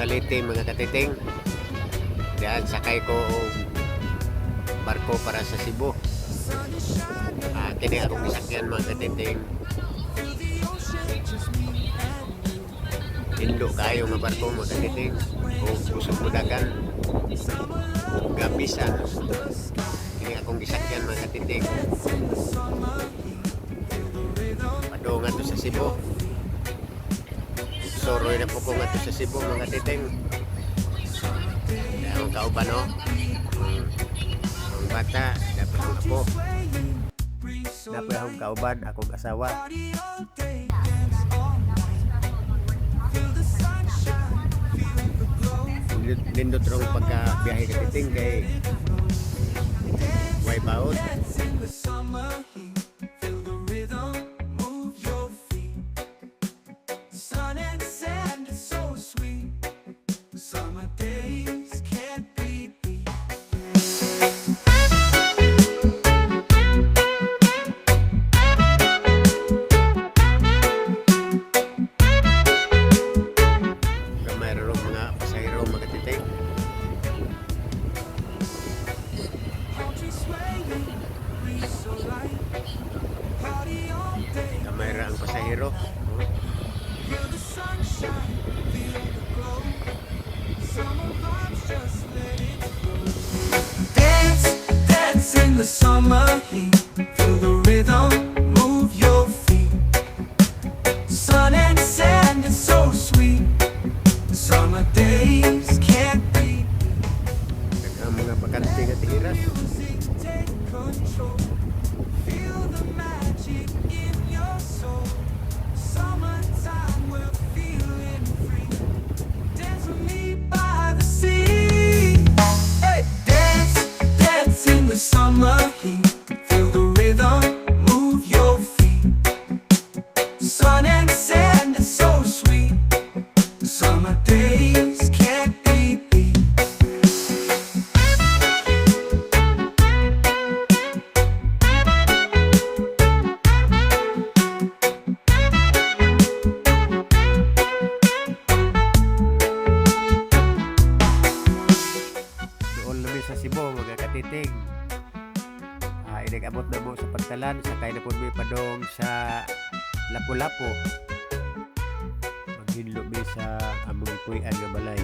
Balite mga katiting. Diyan sakay ko og barko para sa Cebu. Kini akong gisakyan mga katiting. Indo kayo nga barko mga katiting. O kusog mudagan. O gabisan. Kini akong gisakyan mga katiting. Padungan to sa Cebu. Suroy na po ko nga to sa Cebu mga katiting. Ang kauban no? Ang bata, dapat ang apo. Dapat akong kauban, akong asawa. Lindot rong pagka-biyahe katiting kay wipe out. Kamera ang pasahero. Dance, dance in the summer heat. Feel the rhythm, move your feet. Sun and sand is so sweet. Summer days can't be beat. Ang mga bakante nga tihiras. Music take control. Feel the magic in your soul. Summertime, we're feeling free. Dance with me by the sea. Hey, dance, dance in the summer heat. Feel the rhythm, move your feet. Sun and sand is so sweet. Summer days can't be beat. Doon namin sa Cebu mga katiting. Inag-abot na mo sa pagtalan, sakay na po may padong sa Lapu-Lapu. Maghinlo mi sa among puy-an nga balay.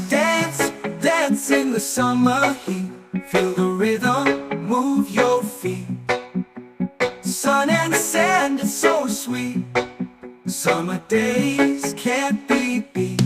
Dance, dance in the summer heat. Feel the rhythm, move your feet. Sun and sand is so sweet. Summer days can't be beat.